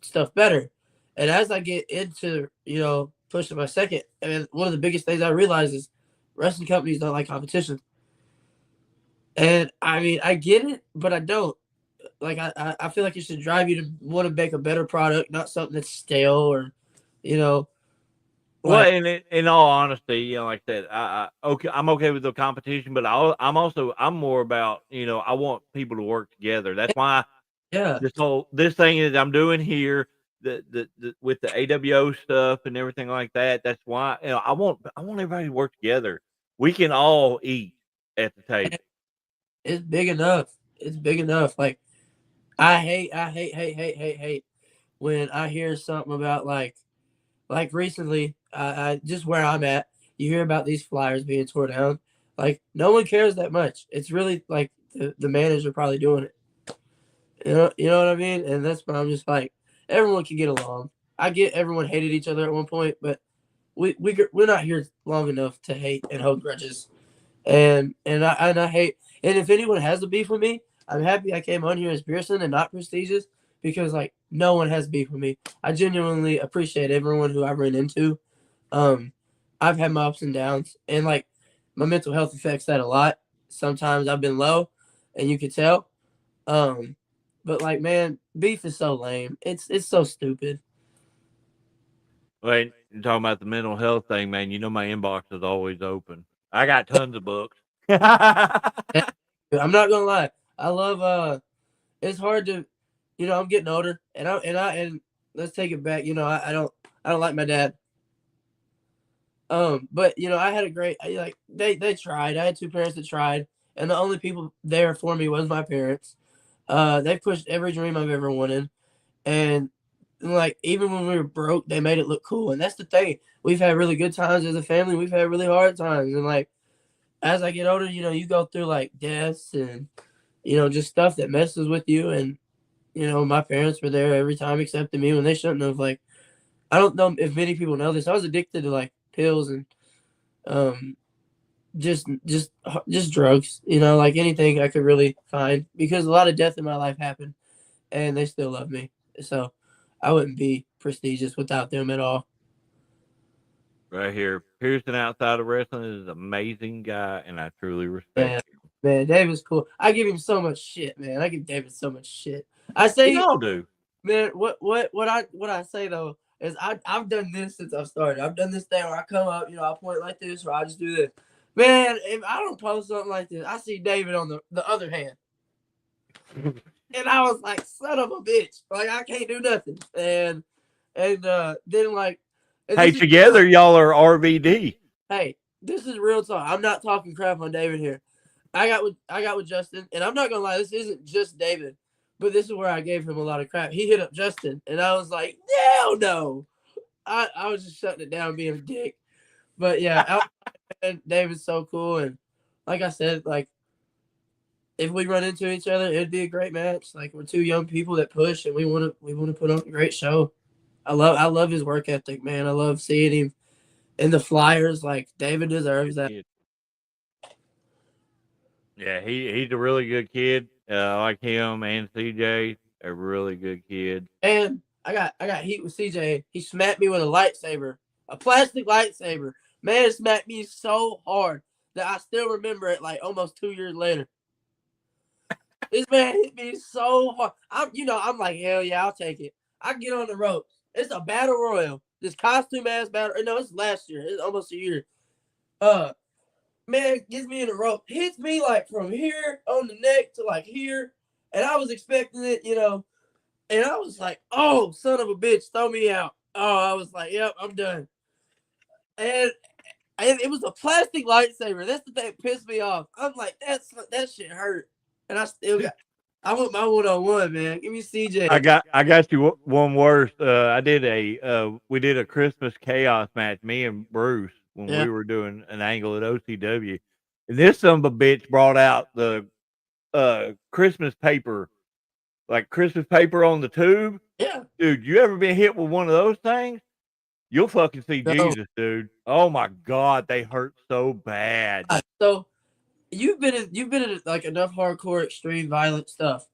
stuff better, and as I get into pushing my second, and one of the biggest things I realize is wrestling companies don't like competition, and I mean I get it, but I don't. Like I feel like it should drive you to want to make a better product, not something that's stale or you know Well, like in all honesty, like I said, I'm okay with the competition, but I'm more about I want people to work together. That's why yeah. this thing that I'm doing here, the with the AWO stuff and everything like that. That's why I want everybody to work together. We can all eat at the table. It's big enough. It's big enough. Like I hate when I hear something about like recently, I just where I'm at, you hear about these flyers being torn down. Like no one cares that much. It's really like the manager probably doing it. You know what I mean? And that's why I'm just like everyone can get along. I get everyone hated each other at one point, but we're not here long enough to hate and hold grudges. And I hate, and if anyone has a beef with me, I'm happy I came on here as Pearson and not prestigious because like no one has beef with me. I genuinely appreciate everyone who I ran into. Um, I've had my ups and downs, and like my mental health affects that a lot. Sometimes I've been low, and you could tell. Um, but like man, beef is so lame. It's so stupid. Wait, you're talking about the mental health thing, man. You know my inbox is always open. I got tons of books. I'm not gonna lie. I love it's hard to, I'm getting older, and let's take it back. I don't like my dad. But I had a great, they tried. I had two parents that tried, and the only people there for me was my parents. They pushed every dream I've ever wanted, and like even when we were broke, they made it look cool. And that's the thing. We've had really good times as a family. We've had really hard times, and like as I get older, you go through like deaths and just stuff that messes with you. And my parents were there every time, accepting me when they shouldn't have. Like I don't know if many people know this. I was addicted to like pills and just drugs. Like anything I could really find, because a lot of death in my life happened, and they still love me. So I wouldn't be prestigious without them at all. Right here, Pearson outside of wrestling is an amazing guy, and I truly respect him. Man, David's cool. I give him so much shit, man. I give David so much shit. I say, we all do, man. What I say though is I've done this since I've started. I've done this thing where I come up, I point like this, or I just do this. Man, if I don't post something like this, I see David on the other hand. And I was like, son of a bitch. Like, I can't do nothing. And then, like... Hey, together, y'all are RVD. Hey, this is real talk. I'm not talking crap on David here. I got with Justin, and I'm not going to lie, this isn't just David, but this is where I gave him a lot of crap. He hit up Justin, and I was like, no. I was just shutting it down, being a dick. But, yeah, David's so cool. And like I said, like, if we run into each other, it'd be a great match. Like, we're two young people that push, and we want to put on a great show. I love his work ethic, man. I love seeing him in the flyers. Like, David deserves that. Yeah, he's a really good kid. I like him and CJ. A really good kid. And I got heat with CJ. He smacked me with a lightsaber, a plastic lightsaber. Man, it smacked me so hard that I still remember it like almost 2 years later. This man hit me so hard. I'm like, hell yeah, I'll take it. I get on the ropes. It's a battle royal. This costume ass battle. No, it's last year. It's almost a year. Man gets me in the rope, hits me like from here on the neck to like here, and I was expecting it, and I was like, oh, son of a bitch, throw me out. Oh, I was like, yep, I'm done. And it was a plastic lightsaber. That's the thing that pissed me off. I'm like, that shit hurt. And I want my one-on-one, man. Give me CJ. I got you one worse. We did a Christmas Chaos match, me and Bruce, when we were doing an angle at OCW. And this son of a bitch brought out the Christmas paper, like Christmas paper on the tube. Yeah. Dude, you ever been hit with one of those things? You'll fucking see Jesus, dude. Oh my God, they hurt so bad. So you've been in like enough hardcore extreme violent stuff.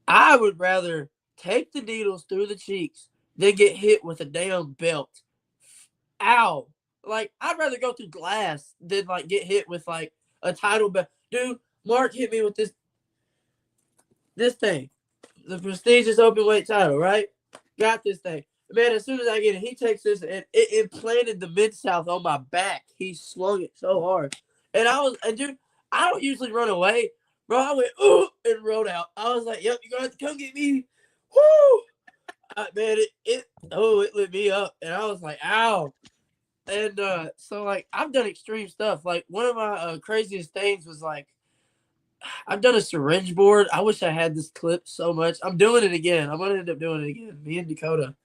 I would rather take the needles through the cheeks than get hit with a damn belt. Ow. Like, I'd rather go through glass than like get hit with like a title belt. Dude, Mark hit me with this thing. The prestigious open weight title, right? Got this thing. Man, as soon as I get it, he takes this and it implanted the Mid-South on my back. He swung it so hard. And dude, I don't usually run away. Bro, I went, ooh, and rolled out. I was like, yep, you're going to have to come get me. Woo! Man, it lit me up. And I was like, ow. And so, like, I've done extreme stuff. Like, one of my craziest things was, like, I've done a syringe board. I wish I had this clip so much. I'm doing it again. I'm going to end up doing it again. Me and Dakota.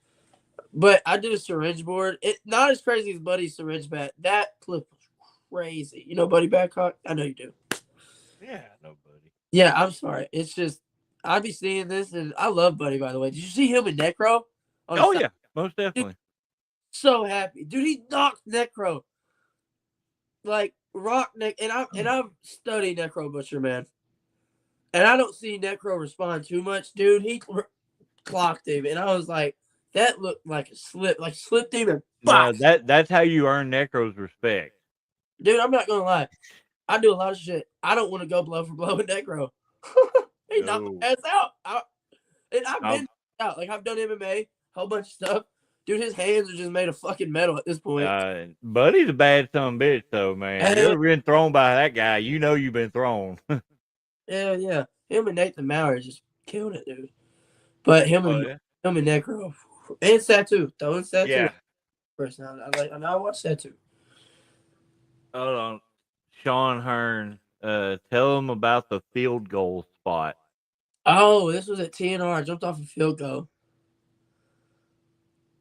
But I did a syringe board. It not as crazy as Buddy's syringe bat. That clip was crazy. You know Buddy Babcock? I know you do. Yeah, I know Buddy. Yeah, I'm sorry. It's just, I'd be seeing this, and I love Buddy, by the way. Did you see him in Necro? Oh, yeah, most definitely. Dude, so happy. Dude, he knocked Necro. Like, rock neck. And I've studied Necro Butcher, man. And I don't see Necro respond too much. Dude, he clocked him. And I was like, that looked like a slip. Like, slipped him and box. No, that's how you earn Necro's respect. Dude, I'm not going to lie. I do a lot of shit. I don't want to go blow for blow with Necro. He knocked my ass out. I've been out. Like, I've done MMA, a whole bunch of stuff. Dude, his hands are just made of fucking metal at this point. Buddy's a bad son of a bitch, though, man. If you Hell, ever been thrown by that guy, you know you've been thrown. yeah. Him and Nathan Maurer just killed it, dude. But him Oh, and yeah. Necro and Satu, though, and Satu. Yeah. First now, I watch Satu. Hold on. Sean Hearn, tell him about the field goal spot. Oh, this was at TNR. I jumped off a field goal.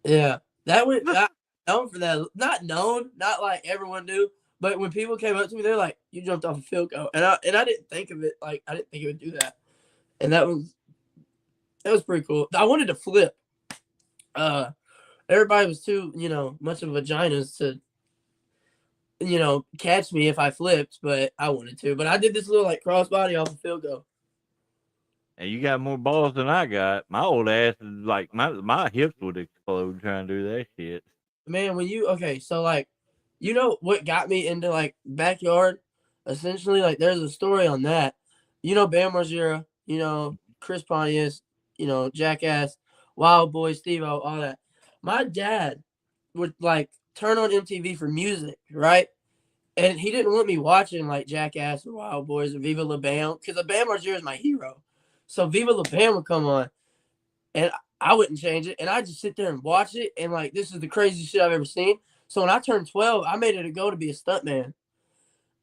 Yeah, that went not known for that. Not known, not like everyone knew. But when people came up to me, they're like, "You jumped off a field goal," and I didn't think of it. Like I didn't think it would do that, and that was pretty cool. I wanted to flip. Everybody was too much of vaginas to catch me if I flipped, but I wanted to. But I did this little like crossbody off a field goal. And you got more balls than I got. My old ass is like my hips would explode trying to do that shit. Man, so like, what got me into like backyard? Essentially, like, there's a story on that. Bam Margera, Chris Pontius, Jackass, Wild Boy, Steve-O, all that. My dad would like turn on MTV for music, right? And he didn't want me watching like Jackass or Wild Boys or Viva La Bam because Bam Margera is my hero. So Viva La Bam would come on, and I wouldn't change it, and I just sit there and watch it, and like, this is the craziest shit I've ever seen. So when I turned 12, I made it a goal to be a stuntman,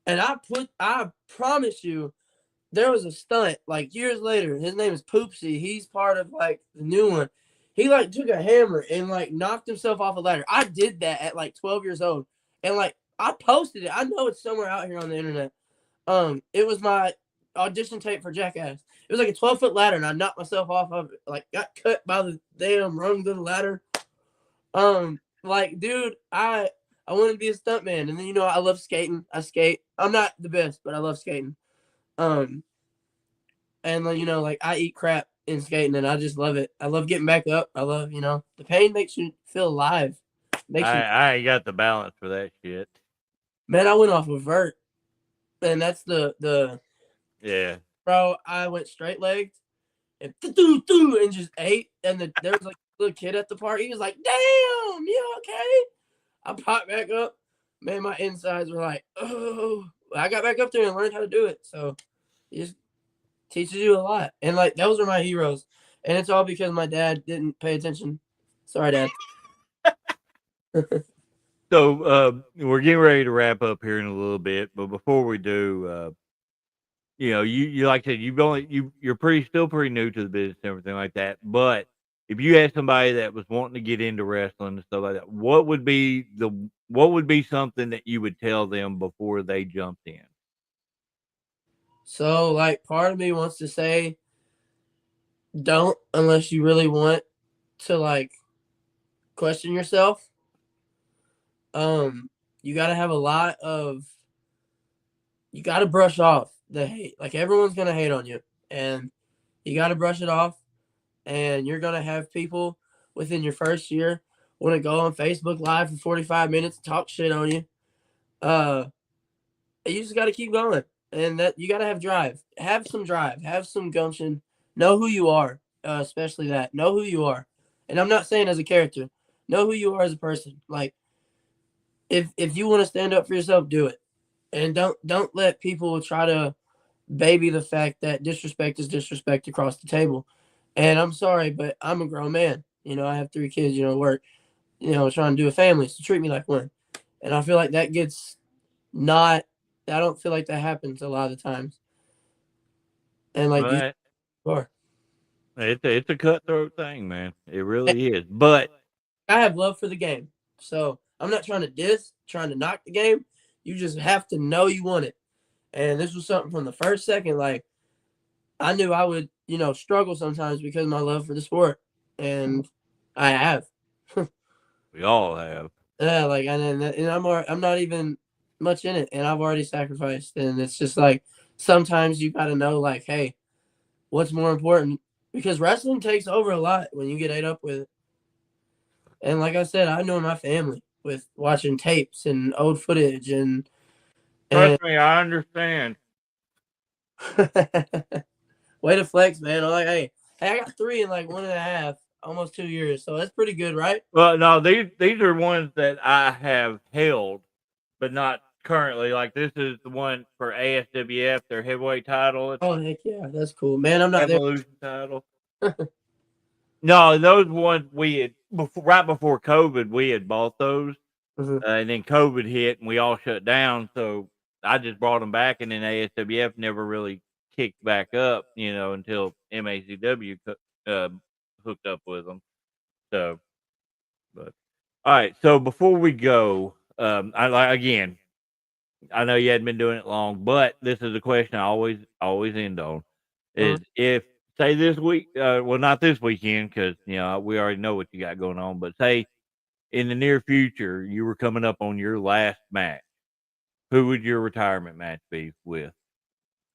and I promise you, there was a stunt like years later. His name is Poopsie. He's part of like the new one. He like took a hammer and like knocked himself off a ladder. I did that at like 12 years old, and like I posted it. I know it's somewhere out here on the internet. It was my audition tape for Jackass. It was like a 12-foot ladder, and I knocked myself off of it. Like, got cut by the damn rungs of the ladder. Like, dude, I wanted to be a stuntman, and then I love skating. I skate. I'm not the best, but I love skating. And like I eat crap in skating, and I just love it. I love getting back up. I love the pain makes you feel alive. I ain't got the balance for that shit. Man, I went off a vert, and that's the yeah. Bro, I went straight legged and just ate. And there was like a little kid at the party. He was like, "Damn, you okay?" I popped back up. Man, my insides were like, "Oh." I got back up there and learned how to do it. So it just teaches you a lot. And like, those are my heroes. And it's all because my dad didn't pay attention. Sorry, Dad. So we're getting ready to wrap up here in a little bit, but before we do, you like I said, you're still pretty new to the business and everything like that. But if you had somebody that was wanting to get into wrestling and stuff like that, what would be something that you would tell them before they jumped in? So like, part of me wants to say, don't, unless you really want to like question yourself. You got to have you got to brush off the hate. Like, everyone's going to hate on you, and you got to brush it off. And you're going to have people within your first year want to go on Facebook Live for 45 minutes and talk shit on you. You just got to keep going, and that you got to have drive. Have some drive. Have some gumption. Know who you are, especially that. Know who you are. And I'm not saying as a character. Know who you are as a person. Like, if you want to stand up for yourself, do it. And don't let people try to baby the fact that disrespect is disrespect across the table. And I'm sorry, but I'm a grown man. I have 3 kids, work, trying to do a family. So treat me like one. And I feel like that I don't feel like that happens a lot of the times. And like, right. Are. It's a cutthroat thing, man. It really is. But I have love for the game. So I'm not trying to trying to knock the game. You just have to know you want it. And this was something from the first second. Like, I knew I would, struggle sometimes because of my love for the sport. And I have. We all have. Yeah, like, and I'm not even much in it, and I've already sacrificed. And it's just like, sometimes you got to know, like, hey, what's more important? Because wrestling takes over a lot when you get ate up with it. And like I said, I know my family with watching tapes and old footage and trust me, I understand. Way to flex, man. I'm like, hey, I got 3 in like 1.5. almost 2 years. So that's pretty good, right? Well, no, these are ones that I have held, but not currently. Like this is the one for ASWF, their heavyweight title. It's Oh heck yeah, that's cool, man. I'm not there. Evolution title. No, those ones we had right before COVID, we had bought those, and then COVID hit and we all shut down. So I just brought them back, and then ASWF never really kicked back up, until MACW hooked up with them. So, but all right. So before we go, I like again. I know you hadn't been doing it long, but this is a question I always end on: is if say this week, well, not this weekend because we already know what you got going on, but say in the near future you were coming up on your last match, who would your retirement match be with?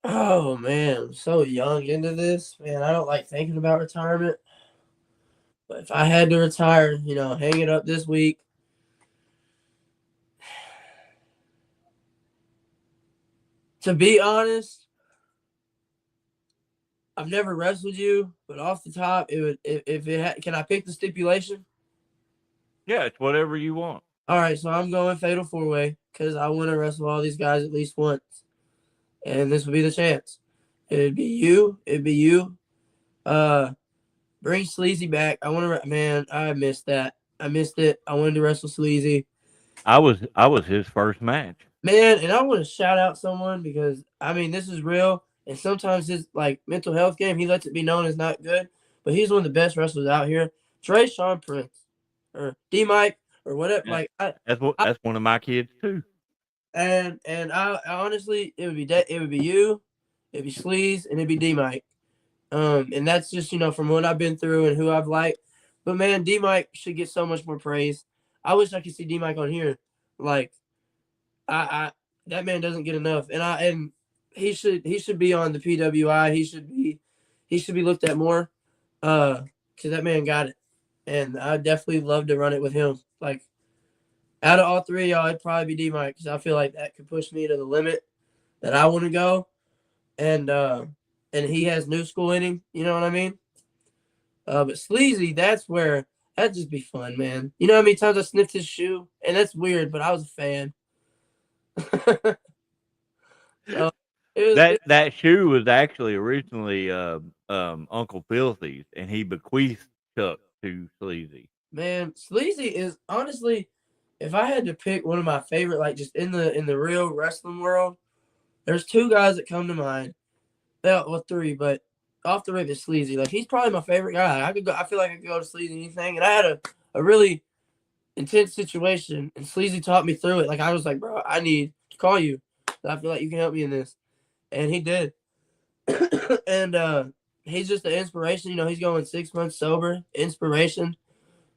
Oh man, I'm so young into this, man. I don't like thinking about retirement. But if I had to retire, hang it up this week. To be honest, I've never wrestled you, but off the top, it would if it had, can I pick the stipulation? Yeah, it's whatever you want. All right, so I'm going Fatal 4-Way because I want to wrestle all these guys at least once, and this would be the chance. It'd be you. Bring Sleazy back. I want to. Man, I missed that. I missed it. I wanted to wrestle Sleazy. I was his first match. Man, and I want to shout out someone because this is real. And sometimes his mental health game, he lets it be known as not good. But he's one of the best wrestlers out here. Trey Sean Prince or D Mike or whatever. Yeah. That's one of my kids too. And I honestly, it would be you, it'd be Sleaze, and it'd be D Mike. And that's just from what I've been through and who I've liked. But man, D Mike should get so much more praise. I wish I could see D Mike on here. I that man doesn't get enough, and he should be on the PWI. He should be looked at more, because that man got it, and I definitely love to run it with him. Out of all three of y'all, it'd probably be D Mike because I feel like that could push me to the limit that I want to go, and he has new school in him. You know what I mean? But Sleazy, that'd just be fun, man. You know how many times I sniffed his shoe, and that's weird, but I was a fan. That shoe was actually originally Uncle Filthy's, and he bequeathed Chuck to Sleazy. Man, Sleazy is honestly, if I had to pick one of my favorite, just in the real wrestling world, there's two guys that come to mind. Well, three, but off the rip is Sleazy. He's probably my favorite guy. I feel like I could go to Sleazy anything, and I had a really intense situation, and Sleazy taught me through it. I was like, bro, I need to call you. I feel like you can help me in this, and he did. And he's just an inspiration. He's going 6 months sober. Inspiration.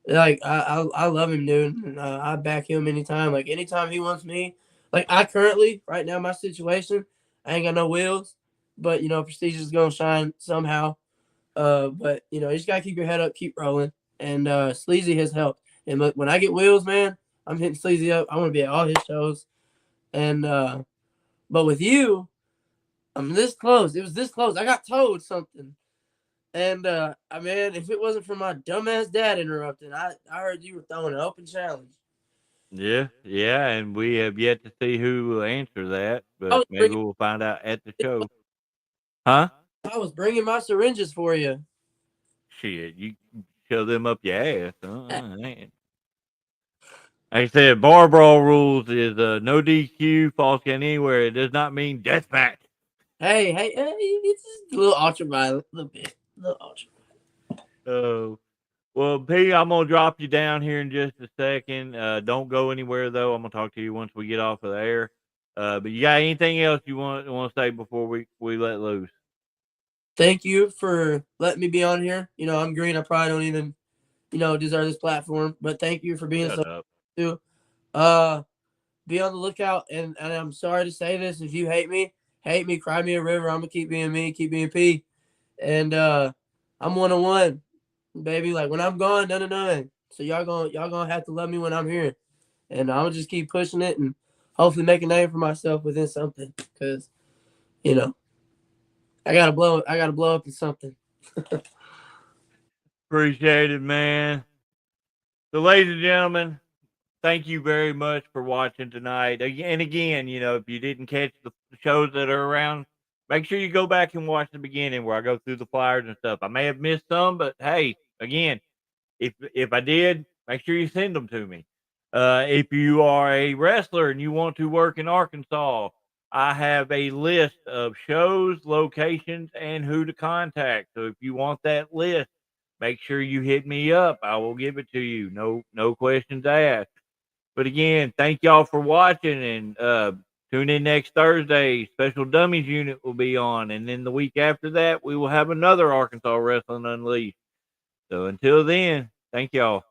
I love him, dude. And I back him anytime. Anytime he wants me. I currently, right now, my situation, I ain't got no wheels, but Prestige is gonna shine somehow. But you just gotta keep your head up, keep rolling, and Sleazy has helped. And when I get wheels, man, I'm hitting Sleazy up. I want to be at all his shows. And but with you, I'm this close. It was this close. I got told something. And man, if it wasn't for my dumbass dad interrupting, I heard you were throwing an open challenge. Yeah, and we have yet to see who will answer that, but maybe we'll find out at the show. Huh? I was bringing my syringes for you. Shit, you shove them up your ass. Man. Like I said, bar brawl rules is no DQ, false count anywhere. It does not mean death match. Hey, it's just a little ultraviolet, a little bit. Oh, well, P, I'm gonna drop you down here in just a second. Don't go anywhere though. I'm gonna talk to you once we get off of the air. But you got anything else you want to say before we let loose? Thank you for letting me be on here. I'm green. I probably don't even, deserve this platform. But thank you for being so too. Be on the lookout. And I'm sorry to say this. If you hate me, cry me a river. I'm gonna keep being me, keep being P. And I'm 1-on-1, baby. When I'm gone, none. So y'all gonna have to love me when I'm here. And I'm gonna just keep pushing it and hopefully make a name for myself within something. Cause, I gotta blow up in something. Appreciate it, man. So, ladies and gentlemen, thank you very much for watching tonight. And again, if you didn't catch the shows that are around, make sure you go back and watch the beginning where I go through the flyers and stuff. I may have missed some, but hey, again, if I did, make sure you send them to me. If you are a wrestler and you want to work in Arkansas, I have a list of shows, locations, and who to contact. So if you want that list, make sure you hit me up. I will give it to you. No questions asked. But again, thank y'all for watching, and tune in next Thursday. Special Dummies Unit will be on, and then the week after that, we will have another Arkansas Wrestling Unleashed. So until then, thank y'all.